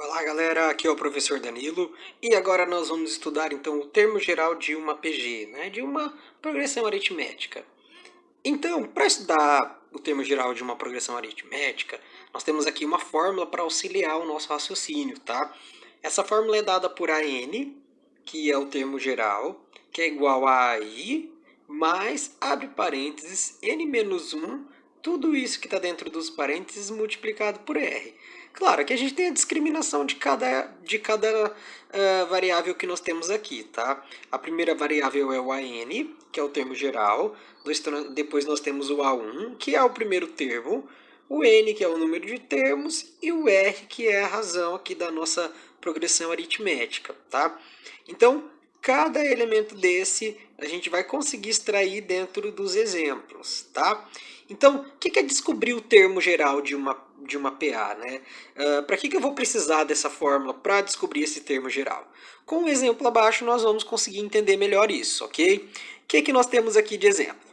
Olá galera, aqui é o professor Danilo e agora nós vamos estudar então o termo geral de uma PG, de uma progressão aritmética. Então, para estudar o termo geral de uma progressão aritmética, nós temos aqui uma fórmula para auxiliar o nosso raciocínio, tá? Essa fórmula é dada por AN, que é o termo geral, que é igual a AI, mais, abre parênteses, N menos 1, tudo isso que está dentro dos parênteses multiplicado por R. Claro que a gente tem a discriminação de cada variável que nós temos aqui, tá? A primeira variável é o AN, que é o termo geral. Depois nós temos o A1, que é o primeiro termo. O N, que é o número de termos. E o R, que é a razão aqui da nossa progressão aritmética, tá? Então, cada elemento desse a gente vai conseguir extrair dentro dos exemplos, tá? Então, o que é descobrir o termo geral de uma PA, né? Para que eu vou precisar dessa fórmula para descobrir esse termo geral? Com o exemplo abaixo, nós vamos conseguir entender melhor isso, ok? O que nós temos aqui de exemplo?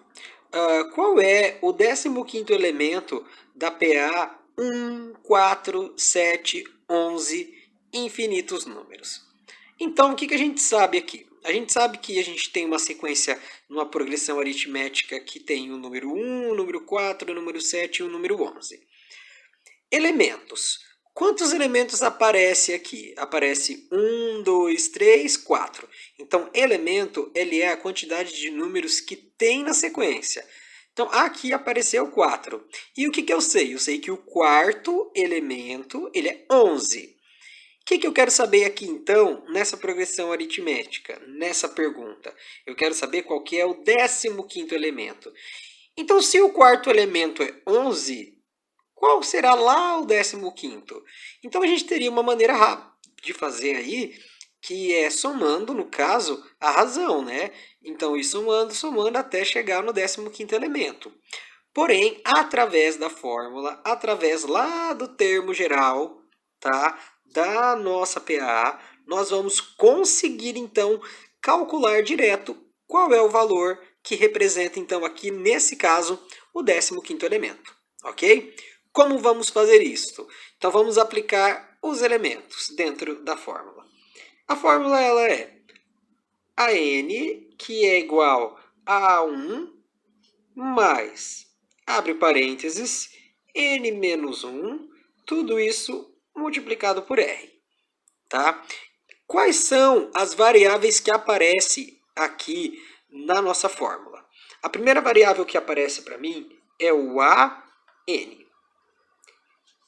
Qual é o 15º elemento da PA 1, 4, 7, 11, infinitos números? Então, o que a gente sabe aqui? A gente sabe que a gente tem uma sequência numa progressão aritmética que tem o número 1, o número 4, o número 7 e o número 11. Elementos. Quantos elementos aparece aqui? Aparece 1, 2, 3, 4. Então, elemento ele é a quantidade de números que tem na sequência. Então, aqui apareceu 4. E o que eu sei? Eu sei que o quarto elemento ele é 11. O que eu quero saber aqui, então, nessa progressão aritmética, nessa pergunta? Eu quero saber qual que é o 15º elemento. Então, se o quarto elemento é 11, qual será lá o 15º? Então, a gente teria uma maneira rápida de fazer aí, que é somando, no caso, a razão, né? Então, ir somando, somando, até chegar no 15º elemento. Porém, através da fórmula, através lá do termo geral, tá? Da nossa PA, nós vamos conseguir, então, calcular direto qual é o valor que representa, então, aqui, nesse caso, o 15º elemento, ok? Como vamos fazer isso? Então, vamos aplicar os elementos dentro da fórmula. A fórmula ela é AN, que é igual a 1 mais, abre parênteses, N menos 1, tudo isso multiplicado por R. Tá? Quais são as variáveis que aparecem aqui na nossa fórmula? A primeira variável que aparece para mim é o AN.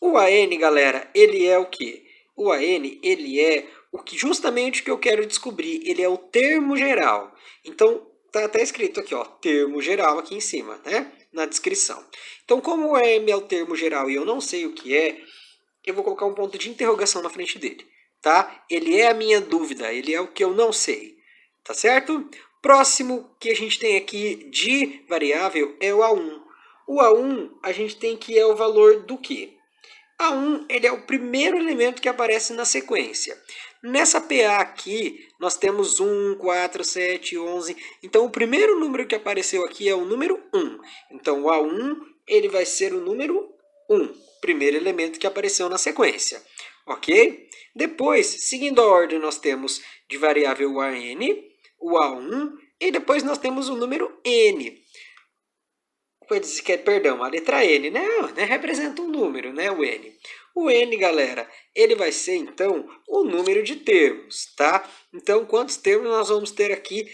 O AN, galera, ele é o quê? O AN, ele é justamente o que eu quero descobrir. Ele é o termo geral. Então, tá até escrito aqui, ó, termo geral aqui em cima, né? Na descrição. Então, como o AM é o termo geral e eu não sei o que é, eu vou colocar um ponto de interrogação na frente dele, tá? Ele é a minha dúvida, ele é o que eu não sei, tá certo? Próximo que a gente tem aqui de variável é o A1. O A1 a gente tem que é o valor do quê? A1 ele é o primeiro elemento que aparece na sequência. Nessa PA aqui, nós temos 1, 4, 7, 11. Então, o primeiro número que apareceu aqui é o número 1. Então, o A1 ele vai ser o número 1, primeiro elemento que apareceu na sequência. Ok? Depois, seguindo a ordem, nós temos de variável o AN, o A1, e depois nós temos o número N. Perdão, a letra N, né? Representa um número, né? O N. O N, galera, ele vai ser, então, o número de termos, tá? Então, quantos termos nós vamos ter aqui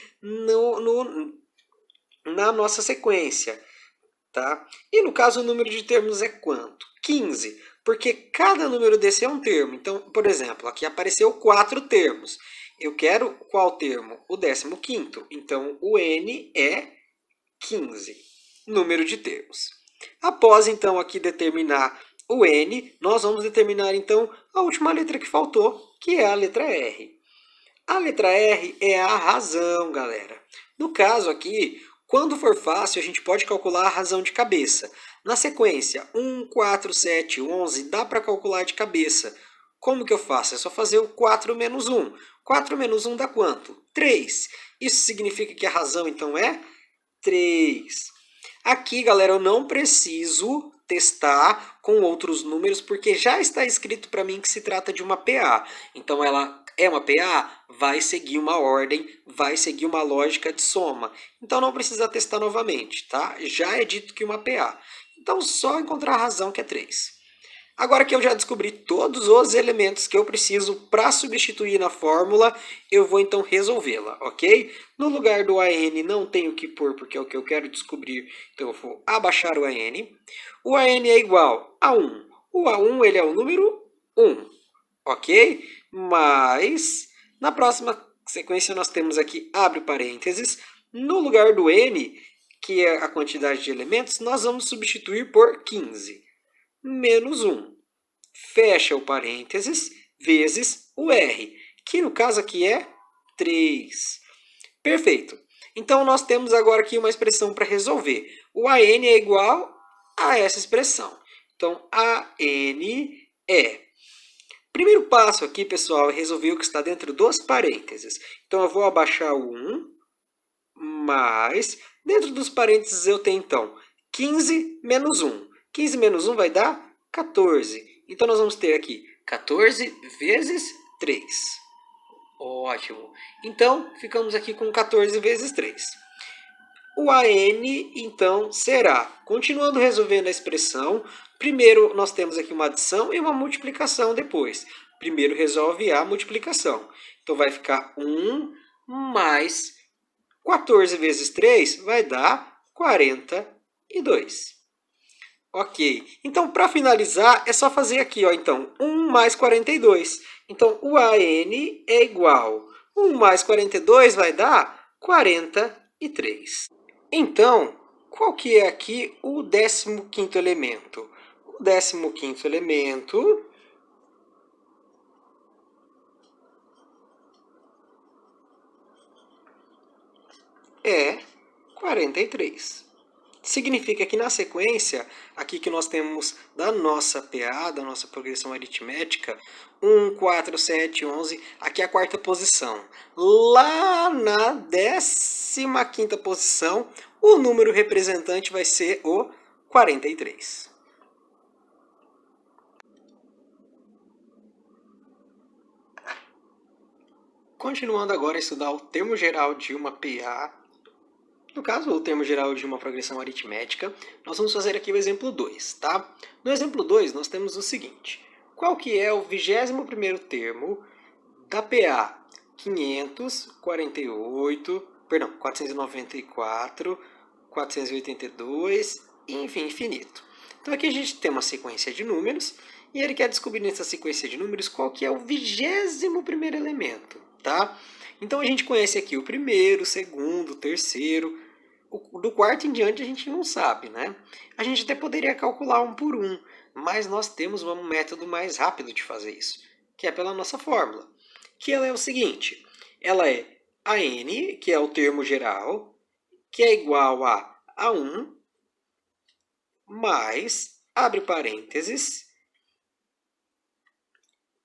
na nossa sequência, tá? E, no caso, o número de termos é quanto? 15, porque cada número desse é um termo. Então, por exemplo, aqui apareceu 4 termos. Eu quero qual termo? O 15º. Então, o N é 15. Número de termos. Após, então, aqui determinar o N, nós vamos determinar, então, a última letra que faltou, que é a letra R. A letra R é a razão, galera. No caso aqui, quando for fácil, a gente pode calcular a razão de cabeça. Na sequência, 1, 4, 7, 11, dá para calcular de cabeça. Como que eu faço? É só fazer o 4 menos 1. 4 menos 1 dá quanto? 3. Isso significa que a razão, então, é 3. Aqui, galera, eu não preciso testar com outros números, porque já está escrito para mim que se trata de uma PA. Então ela é uma PA, vai seguir uma ordem, vai seguir uma lógica de soma. Então não precisa testar novamente, tá? Já é dito que uma PA. Então só encontrar a razão que é 3. Agora que eu já descobri todos os elementos que eu preciso para substituir na fórmula, eu vou então resolvê-la, ok? No lugar do AN não tenho o que pôr porque é o que eu quero descobrir, então eu vou abaixar o AN. O AN é igual a 1. O A1 ele é o número 1, ok? Mas na próxima sequência nós temos aqui, abre parênteses, no lugar do N, que é a quantidade de elementos, nós vamos substituir por 15. Menos 1. Fecha o parênteses, vezes o R, que no caso aqui é 3. Perfeito. Então, nós temos agora aqui uma expressão para resolver. O AN é igual a essa expressão. Então, AN é... Primeiro passo aqui, pessoal, é resolver o que está dentro dos parênteses. Então, eu vou abaixar o 1, mais... Dentro dos parênteses eu tenho, então, 15 menos 1. 15 menos 1 vai dar 14. Então, nós vamos ter aqui 14 vezes 3. Ótimo. Então, ficamos aqui com 14 vezes 3. O AN, então, será, continuando resolvendo a expressão, primeiro nós temos aqui uma adição e uma multiplicação depois. Primeiro resolve a multiplicação. Então, vai ficar 1 mais 14 vezes 3 vai dar 42. Ok, então para finalizar é só fazer aqui, ó, então, 1 mais 42. Então o AN é igual, 1 mais 42 vai dar 43. Então, qual que é aqui o 15º elemento? O 15º elemento é 43. Significa que na sequência, aqui que nós temos da nossa PA, da nossa progressão aritmética, 1, 4, 7, 11, aqui é a quarta posição. Lá na 15ª posição, o número representante vai ser o 43. Continuando agora a estudar o termo geral de uma PA, no caso, o termo geral de uma progressão aritmética, nós vamos fazer aqui o exemplo 2, tá? No exemplo 2, nós temos o seguinte. Qual que é o 21º termo da PA 494, 482, enfim, infinito. Então aqui a gente tem uma sequência de números e ele quer descobrir nessa sequência de números qual que é o 21º elemento, tá? Então a gente conhece aqui o primeiro, o segundo, o terceiro. Do quarto em diante a gente não sabe, né? A gente até poderia calcular um por um, mas nós temos um método mais rápido de fazer isso, que é pela nossa fórmula. Que ela é o seguinte, ela é AN, que é o termo geral, que é igual a A1, mais, abre parênteses,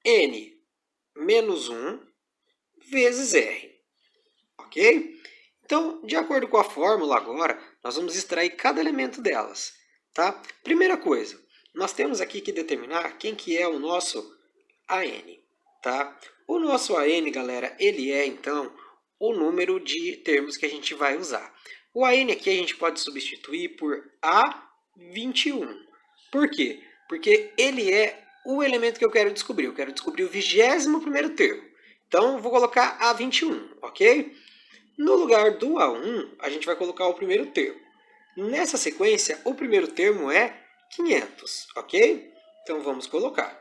N menos 1 vezes R, ok? Então, de acordo com a fórmula agora, nós vamos extrair cada elemento delas, tá? Primeira coisa, nós temos aqui que determinar quem que é o nosso AN, tá? O nosso AN, galera, ele é, então, o número de termos que a gente vai usar. O AN aqui a gente pode substituir por A21. Por quê? Porque ele é o elemento que eu quero descobrir. Eu quero descobrir o 21º termo. Então, eu vou colocar A21, ok? No lugar do A1, a gente vai colocar o primeiro termo. Nessa sequência, o primeiro termo é 500, ok? Então, vamos colocar.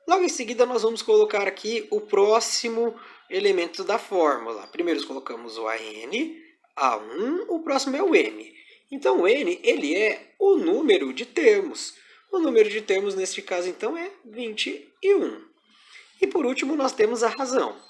Logo em seguida, nós vamos colocar aqui o próximo elemento da fórmula. Primeiro colocamos o AN, A1, o próximo é o N. Então, o N ele é o número de termos. O número de termos, neste caso, então, é 21. E por último, nós temos a razão.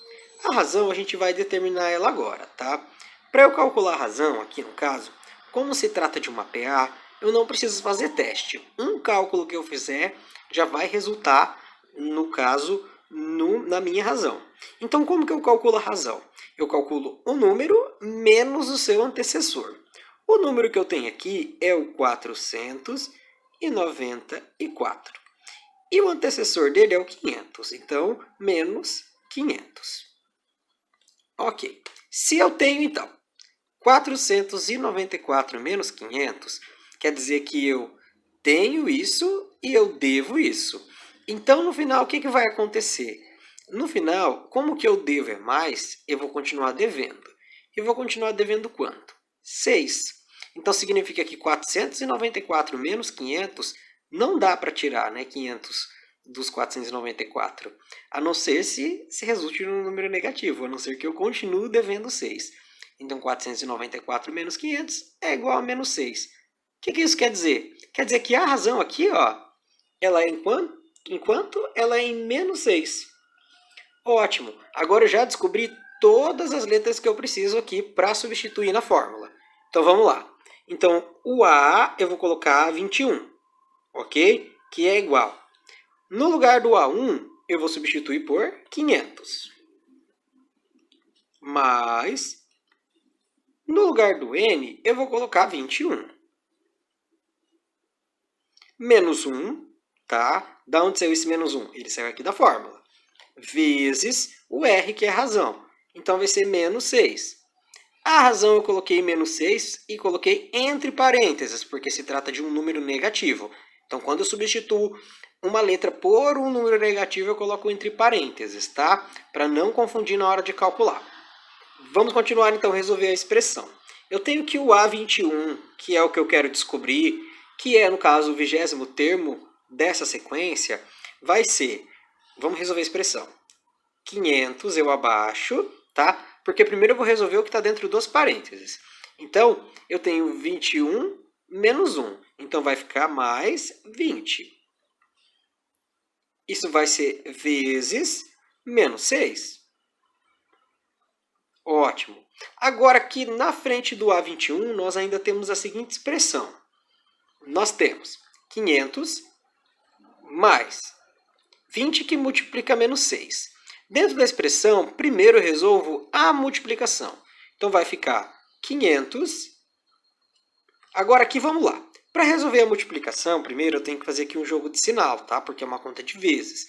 A razão a gente vai determinar ela agora, tá? Para eu calcular a razão, aqui no caso, como se trata de uma PA, eu não preciso fazer teste. Um cálculo que eu fizer já vai resultar, no caso, na minha razão. Então, como que eu calculo a razão? Eu calculo o número menos o seu antecessor. O número que eu tenho aqui é o 494. E o antecessor dele é o 500, então, menos 500. Ok. Se eu tenho, então, 494 menos 500, quer dizer que eu tenho isso e eu devo isso. Então, no final, o que vai acontecer? No final, como que eu devo é mais, eu vou continuar devendo. E vou continuar devendo quanto? 6. Então, significa que 494 menos 500 não dá para tirar, né? 500 dos 494. A não ser se resulte num número negativo, a não ser que eu continue devendo 6. Então, 494 menos 500 é igual a menos 6. O que isso quer dizer? Quer dizer que a razão aqui, ó, ela é enquanto ela é em menos 6. Ótimo! Agora eu já descobri todas as letras que eu preciso aqui para substituir na fórmula. Então, vamos lá. Então, o A eu vou colocar 21, ok? Que é igual. No lugar do A1, eu vou substituir por 500. Mais, no lugar do N, eu vou colocar 21. Menos 1, tá? Da onde saiu esse menos 1? Ele saiu aqui da fórmula. Vezes o R, que é a razão. Então, vai ser menos 6. A razão eu coloquei menos 6 e coloquei entre parênteses, porque se trata de um número negativo. Então, quando eu substituo uma letra por um número negativo, eu coloco entre parênteses, tá? Para não confundir na hora de calcular. Vamos continuar, então, a resolver a expressão. Eu tenho que o A21, que é o que eu quero descobrir, que é, no caso, o 20º termo dessa sequência, vai ser, vamos resolver a expressão, 500 eu abaixo, tá? Porque primeiro eu vou resolver o que está dentro dos parênteses. Então, eu tenho 21 menos 1. Então, vai ficar mais 20. Isso vai ser vezes menos 6. Ótimo. Agora, aqui na frente do A21, nós ainda temos a seguinte expressão. Nós temos 500 mais 20 que multiplica menos 6. Dentro da expressão, primeiro eu resolvo a multiplicação. Então, vai ficar 500. Agora, aqui, vamos lá. Para resolver a multiplicação, primeiro eu tenho que fazer aqui um jogo de sinal, tá? Porque é uma conta de vezes.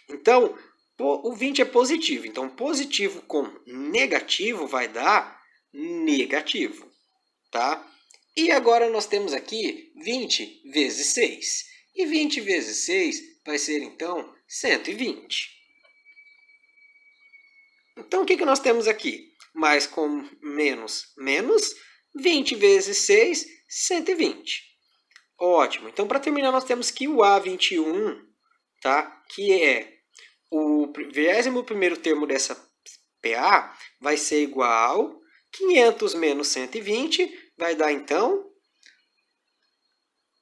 Então, o 20 é positivo. Então, positivo com negativo vai dar negativo, tá? E agora nós temos aqui 20 vezes 6. E 20 vezes 6 vai ser, então, 120. Então, o que nós temos aqui? Mais com menos, menos. 20 vezes 6, 120. Ótimo. Então, para terminar, nós temos que o A21, tá? Que é o 21º termo dessa PA, vai ser igual 500 menos 120, vai dar, então,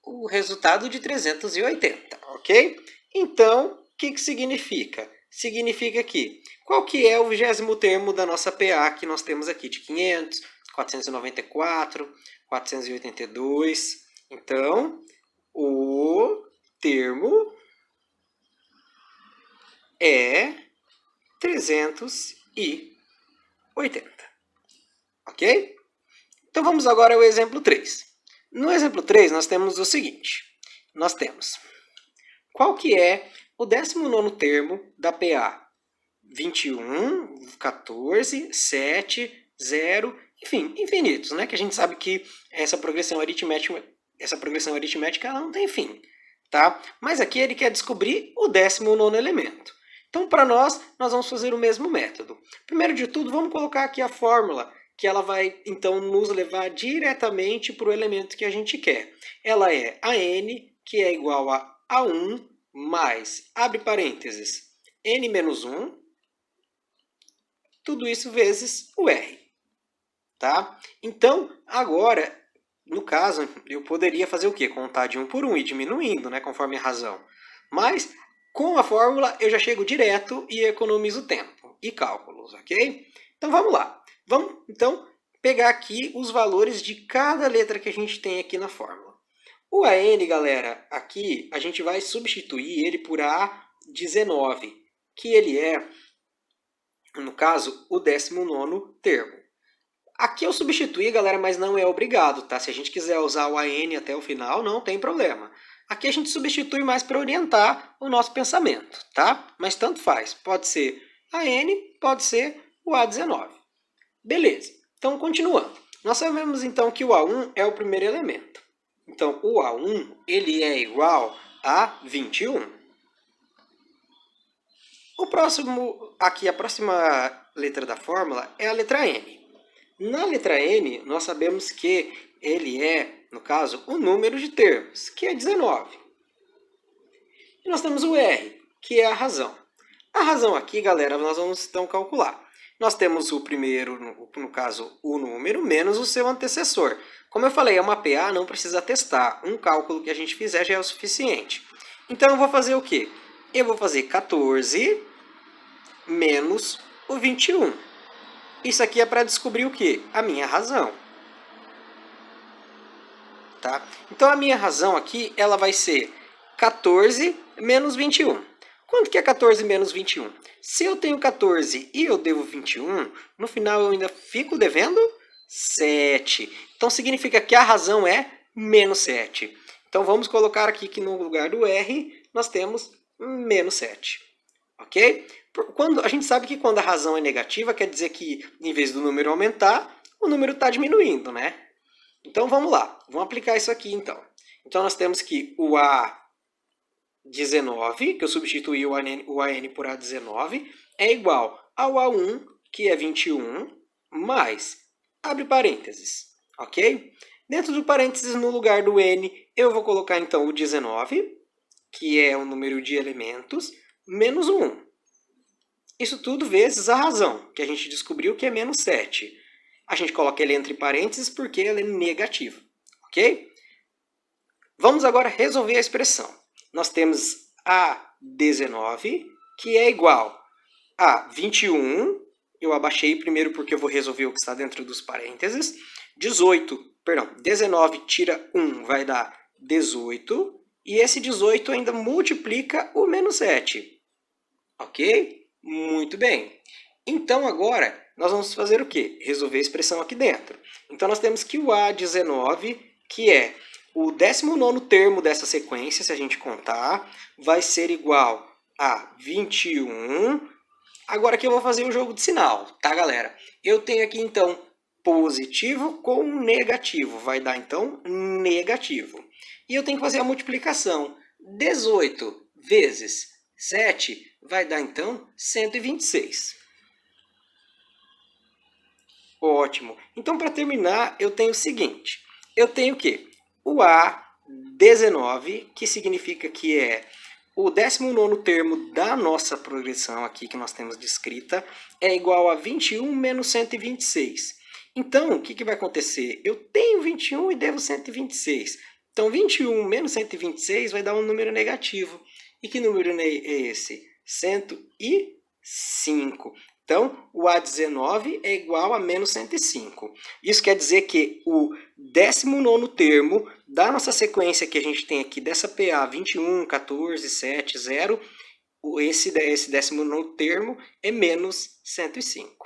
o resultado de 380, ok? Então, o que significa? Significa que, qual que é o 20º termo da nossa PA que nós temos aqui? De 500, 494, 482. Então, o termo é 380. Ok? Então, vamos agora ao exemplo 3. No exemplo 3, nós temos o seguinte. Nós temos qual que é o 19º termo da PA? 21, 14, 7, 0, enfim, infinitos, né? Que a gente sabe que essa progressão aritmética ela não tem fim, tá? Mas aqui ele quer descobrir o 19º elemento. Então, para nós vamos fazer o mesmo método. Primeiro de tudo, vamos colocar aqui a fórmula, que ela vai, então, nos levar diretamente para o elemento que a gente quer. Ela é a n, que é igual a A1 mais, abre parênteses, n menos 1, tudo isso vezes o R. Tá? Então, agora, no caso, eu poderia fazer o quê? Contar de 1 por 1 e diminuindo, né, conforme a razão. Mas, com a fórmula, eu já chego direto e economizo tempo e cálculos, ok? Então, vamos lá. Vamos, então, pegar aqui os valores de cada letra que a gente tem aqui na fórmula. O AN, galera, aqui a gente vai substituir ele por A19, que ele é, no caso, o 19º termo. Aqui eu substituí, galera, mas não é obrigado, tá? Se a gente quiser usar o AN até o final, não tem problema. Aqui a gente substitui mais para orientar o nosso pensamento, tá? Mas tanto faz. Pode ser AN, pode ser o A19. Beleza. Então, continuando. Nós sabemos, então, que o A1 é o primeiro elemento. Então, o A1 ele é igual a 21. O próximo, aqui, a próxima letra da fórmula é a letra N. Na letra N, nós sabemos que ele é, no caso, o número de termos, que é 19. E nós temos o R, que é a razão. A razão aqui, galera, nós vamos então calcular. Nós temos o primeiro, no caso, o número, menos o seu antecessor. Como eu falei, é uma PA, não precisa testar. Um cálculo que a gente fizer já é o suficiente. Então, eu vou fazer o quê? Eu vou fazer 14 menos o 21. Isso aqui é para descobrir o quê? A minha razão. Tá? Então, a minha razão aqui, ela vai ser 14 menos 21. Quanto que é 14 menos 21? Se eu tenho 14 e eu devo 21, no final eu ainda fico devendo 7. Então, significa que a razão é menos 7. Então, vamos colocar aqui que no lugar do R, nós temos menos 7. Ok? Quando, a gente sabe que quando a razão é negativa, quer dizer que, em vez do número aumentar, o número está diminuindo, né? Então, vamos lá. Vamos aplicar isso aqui, então. Então, nós temos que o A19, que eu substituí o AN por A19, é igual ao A1, que é 21, mais, abre parênteses, ok? Dentro do parênteses, no lugar do N, eu vou colocar, então, o 19, que é o número de elementos, menos o 1. Isso tudo vezes a razão, que a gente descobriu que é menos 7. A gente coloca ele entre parênteses porque ele é negativo, ok? Vamos agora resolver a expressão. Nós temos A19, que é igual a 21. Eu abaixei primeiro porque eu vou resolver o que está dentro dos parênteses. 19 tira 1 vai dar 18. E esse 18 ainda multiplica o menos 7. Ok? Muito bem. Então, agora, nós vamos fazer o quê? Resolver a expressão aqui dentro. Então, nós temos que o A19, que é o 19º termo dessa sequência, se a gente contar, vai ser igual a 21. Agora que eu vou fazer o jogo de sinal, tá, galera? Eu tenho aqui, então, positivo com negativo. Vai dar, então, negativo. E eu tenho que fazer a multiplicação. 18 vezes 7 vai dar, então, 126. Ótimo. Então, para terminar, eu tenho o seguinte. Eu tenho o quê? O A19, que significa que é o 19º termo da nossa progressão aqui, que nós temos descrita, é igual a 21 menos 126. Então, o que vai acontecer? Eu tenho 21 e devo 126. Então, 21 menos 126 vai dar um número negativo. E que número é esse? 105. Então, o A19 é igual a menos 105. Isso quer dizer que o 19º termo da nossa sequência que a gente tem aqui, dessa PA 21, 14, 7, 0, esse 19º termo é menos 105.